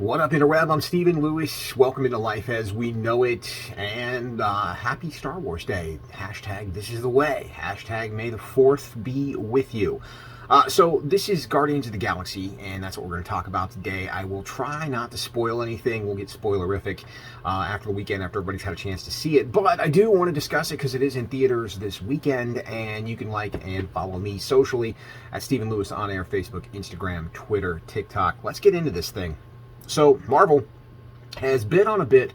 What up, interweb? I'm Stephen Lewis. Welcome into Life as We Know It, and happy Star Wars Day. Hashtag this is the way. Hashtag may the 4th be with you. So this is Guardians of the Galaxy, and that's what we're going to talk about today. I will try not to spoil anything. We'll get spoilerific after the weekend, after everybody's had a chance to see it. But I do want to discuss it because it is in theaters this weekend, and you can like and follow me socially at Stephen Lewis on air, Facebook, Instagram, Twitter, TikTok. Let's get into this thing. So, Marvel has been on a bit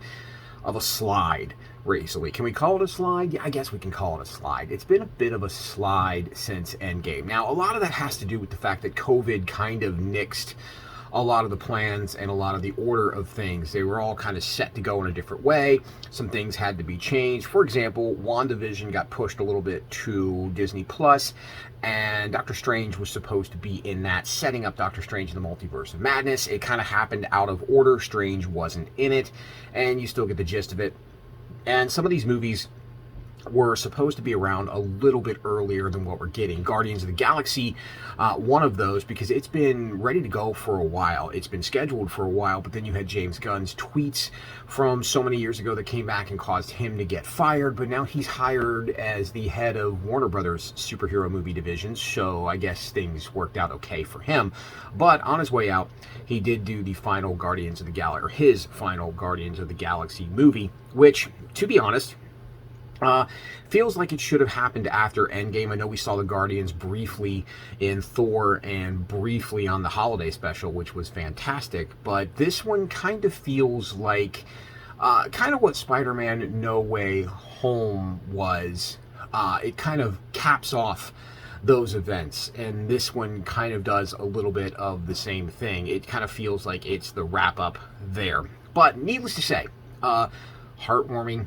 of a slide recently. Can we call it a slide? Yeah, I guess we can call it a slide. It's been a bit of a slide since Endgame. Now, a lot of that has to do with the fact that COVID kind of nixed a lot of the plans and a lot of the order of things. They were all kind of set to go in a different way. Some things had to be changed. For example, WandaVision got pushed a little bit to Disney Plus, and Doctor Strange was supposed to be in that, setting up Doctor Strange in the Multiverse of Madness. It kind of happened out of order. Strange wasn't in it, and you still get the gist of it. And some of these movies were supposed to be around a little bit earlier than what we're getting. Guardians of the Galaxy, one of those, because it's been ready to go for a while. It's been scheduled for a while, but then you had James Gunn's tweets from so many years ago that came back and caused him to get fired, but now he's hired as the head of Warner Brothers superhero movie division, so I guess things worked out okay for him. But on his way out, he did do the final Guardians of the Galaxy, or his final Guardians of the Galaxy movie, which, to be honest, feels like it should have happened after Endgame. I know we saw the Guardians briefly in Thor and briefly on the holiday special, which was fantastic, but this one kind of feels like kind of what Spider-Man No Way Home was. It kind of caps off those events, and this one kind of does a little bit of the same thing. It kind of feels like it's the wrap-up there. But needless to say, heartwarming.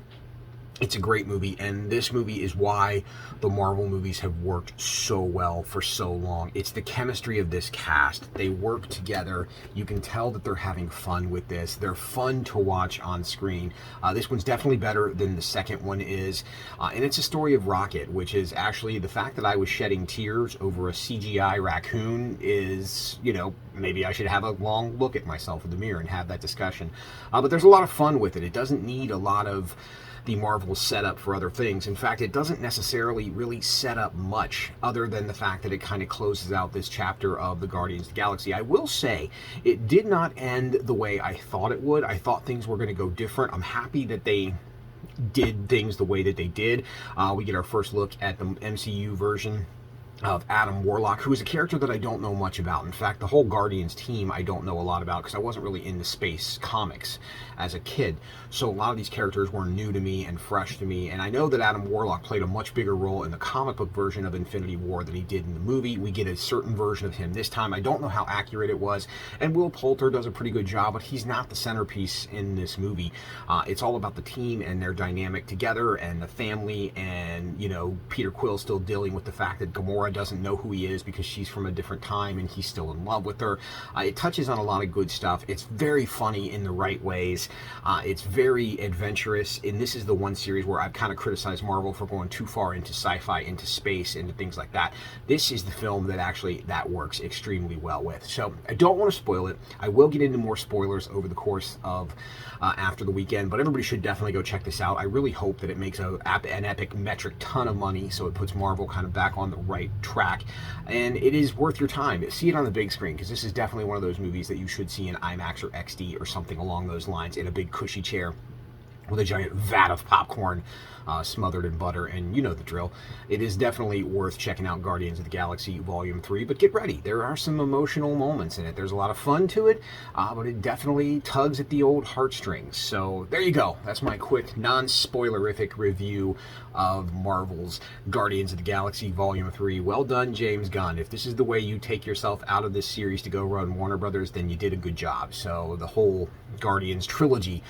It's a great movie, and this movie is why the Marvel movies have worked so well for so long. It's the chemistry of this cast. They work together. You can tell that they're having fun with this. They're fun to watch on screen. This one's definitely better than the second one is, and it's a story of Rocket, which is actually the fact that I was shedding tears over a CGI raccoon is, you know, maybe I should have a long look at myself in the mirror and have that discussion. But there's a lot of fun with it. It doesn't need a lot of the Marvel setup for other things. In fact, it doesn't necessarily really set up much other than the fact that it kind of closes out this chapter of the Guardians of the Galaxy. I will say, it did not end the way I thought it would. I thought things were going to go different. I'm happy that they did things the way that they did. We get our first look at the MCU version of Adam Warlock, who is a character that I don't know much about. In fact, the whole Guardians team I don't know a lot about because I wasn't really into space comics as a kid. So a lot of these characters were new to me and fresh to me, and I know that Adam Warlock played a much bigger role in the comic book version of Infinity War than he did in the movie. We get a certain version of him this time. I don't know how accurate it was, and Will Poulter does a pretty good job, but he's not the centerpiece in this movie. It's all about the team and their dynamic together and the family, and, you know, Peter Quill still dealing with the fact that Gamora doesn't know who he is because she's from a different time and he's still in love with her. It touches on a lot of good stuff. It's very funny in the right ways. It's very adventurous, and this is the one series where I've kind of criticized Marvel for going too far into sci-fi, into space, into things like that. This is the film that actually that works extremely well with. So I don't want to spoil it. I will get into more spoilers over the course of after the weekend, but everybody should definitely go check this out. I really hope that it makes an epic metric ton of money, so it puts Marvel kind of back on the right track, and it is worth your time. See it on the big screen, because this is definitely one of those movies that you should see in IMAX or XD or something along those lines, in a big cushy chair with a giant vat of popcorn smothered in butter, and you know the drill. It is definitely worth checking out Guardians of the Galaxy Volume 3, but get ready. There are some emotional moments in it. There's a lot of fun to it, but it definitely tugs at the old heartstrings. So there you go. That's my quick, non-spoilerific review of Marvel's Guardians of the Galaxy Volume 3. Well done, James Gunn. If this is the way you take yourself out of this series to go run Warner Brothers, then you did a good job. So the whole Guardians trilogy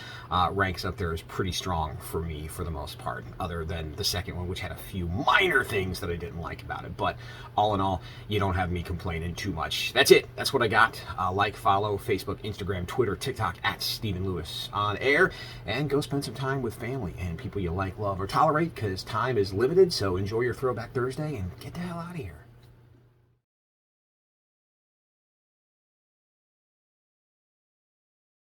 ranks up there as pretty strong for me for the most part, other than the second one, which had a few minor things that I didn't like about it. But all in all, you don't have me complaining too much. That's it. That's what I got. Like, follow Facebook, Instagram, Twitter, TikTok at Stephen Lewis on air, and go spend some time with family and people you like, love, or tolerate, because time is limited. So enjoy your Throwback Thursday and get the hell out of here.